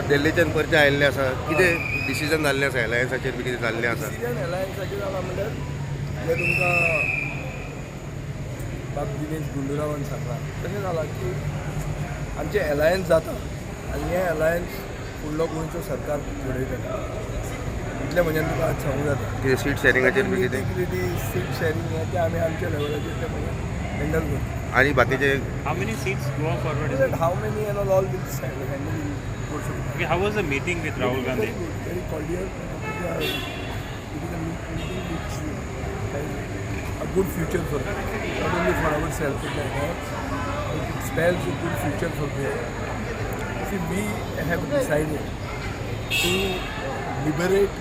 दिल्लीच्यान परते आयिल्ले आसा कितें डिसिजन जाल्लें आसा एलायन्साचेर बी कितें जाल्लें आसा डिसिजन एलायन्साचेर जाला म्हणल्यार जे तुमकां बाब दिनेश गुंडूरावान सांगला तशें जाला की आमचें एलायन्स जाता आनी हें एलायन्स फुडलो गोंयचो सरकार घडयता इतलें म्हणजे तुका आज सांगूं जाता कितें सीट शेअरिंगाचेर बी कितें कितें सीट शेअरिंग हें तें आमी आमच्या लेवलाचेर तें मागीर हँडल करता आनी बाकीचे How many seats go forward? How many and all will handle Okay, how was the meeting with Rahul Gandhi? very cordial. It is a meeting which has a good future for us, not only for ourselves, but it spells a good future for them. See, we have decided to liberate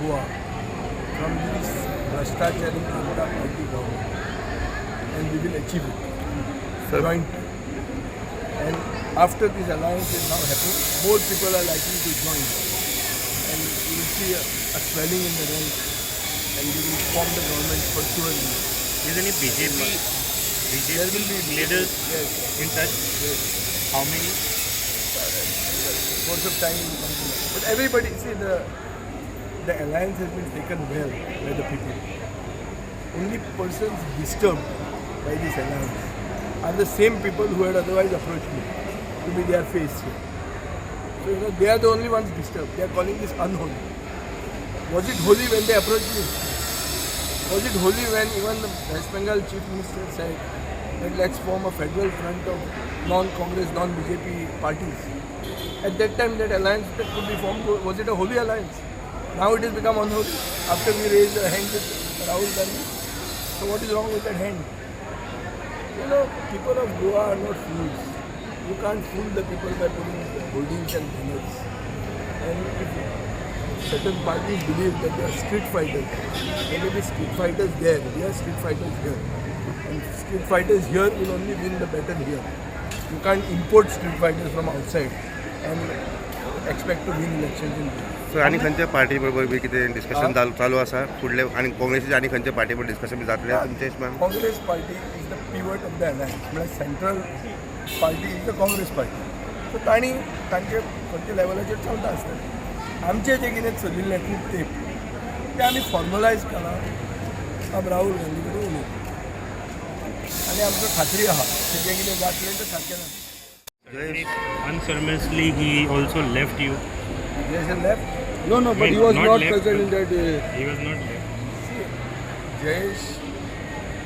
Goa from this Bhrashtachari Janata Party government, and we will achieve it. Jointly. And after this alliance is now happening, more people are likely to join, and you will see a swelling in the ranks, and we will form the government for sure. Is any BJP There will be leaders yes, in touch? yes. How many? Course of time, will come to that. But everybody, see, the alliance has been taken well by the people. Only persons disturbed by this alliance are the same people who had otherwise approached me to be their face here. So, they are the only ones disturbed. They are calling this unholy. Was it holy when they approached me? Was it holy when even the West Bengal Chief Minister said that let's form a federal front of non-Congress, non-BJP parties? At that time, that alliance that could be formed, was it a holy alliance? Now it has become unholy after we raised a hand with Rahul Gandhi. So what is wrong with that hand? People of Goa are not fools. You can't fool the people by putting holdings and banners. And if certain parties believe that they are street fighters, there may be street fighters there. We are street fighters here. And street fighters here will only win the battle here. You can't import street fighters from outside and expect to win elections in Goa. सो आनी खंयच्या party बरोबर B कितें discussion चालू आसा फुडले आनी काँग्रेसीचे आनी खंयच्या पार्टी बरोबर डिस्कशन बी जातलें तुमचे हिशोबान Congress party is the pivot of the alliance. म्हणजे central party is the Congress party. So तांणी तांचे खंयच्या लेवलाचेर चलता आसतलें. आमचें जें कितें चलिल्लें खूब तेंप तें आमी फॉर्मलायज केलां अब राहुल गांधी कडेन उलयता आनी आमकां खात्री आहा की जें कितें जातलें तें सारकें जातलें. Unceremoniously, he also left you. Yes, and left? No, but he was not left, present in that. He was not left. Jayesh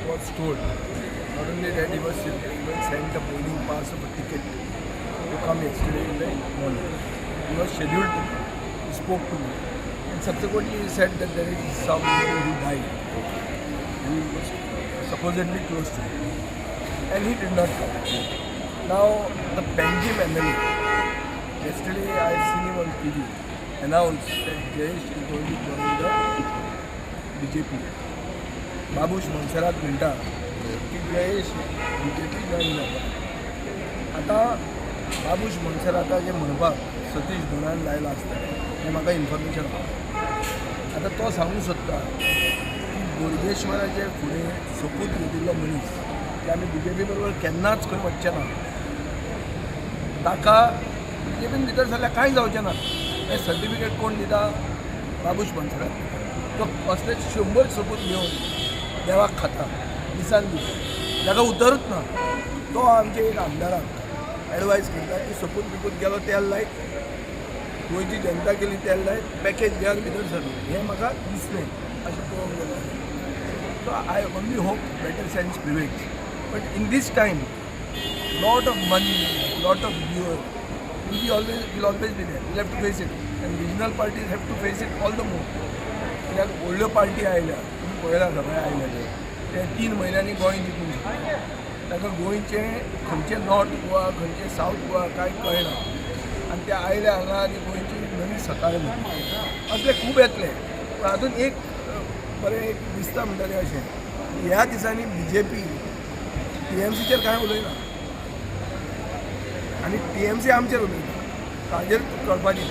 was told, not only that he was sent a boarding pass of a ticket to come yesterday in the morning. He was scheduled to come. He spoke to me. And subsequently he said that there is somebody who died. He was supposedly close to him. And he did not come. Now, the Benjim MLA, yesterday I have seen him on TV, announced that Jayesh is going to join the BJP. Babush मनसरात म्हणटा की Jayesh BJP join जाता. आतां बाबूश मनसराताचें म्हणपाक सतीश धोणान लायला आसतलें हें म्हाका information आसा. आतां तो सांगूंक सोदता की बोडगेश्वराचे फुडें सोपूत घेतिल्लो मनीस की आमी BJP बरोबर केन्नाच खंय वचचे ना, ताका BJPन भितर जाल्यार कांय जावचें ना. हें सर्टिफिकेट कोण दिता? बाबूश मनसरात. तो असले 100 सोपूत घेवन देवाक खाता दिसान दीस ताका उतरूच ना. तो आमच्या एक आमदाराक एडवायज करता की सोपूत बिपूत गेलो तेल लायत, गोंयची जनता केली तेल लायत, पॅकेज घेयात भितर सर. हें म्हाका दिसलें अशें पळोवंक गेलें. So I only hope better sense prevails. But in this time lot of money, lot of viewer will always be there. We'll have to face it. And regional parties have to face it all the more. कित्याक व्हडल्यो party आयल्या, तुमी पळयला सगळे आयले ते 3 म्हयन्यांनी गोंय जिखूंक शकता. ताका गोंयचें खंयचें नॉर्थ गोवा खंयचें सावथ गोवा कांय कळना आनी ते आयले हांगा आनी गोंयची नवी सकाळ म्हणटा असले खूब येतले. पूण हातूंत एक बरें एक दिसता म्हणटा तें अशें ह्या दिसांनी BJP TMCचेर कांय उलयना आनी TMC आमचेर उलयता. ताजेर कळपाचें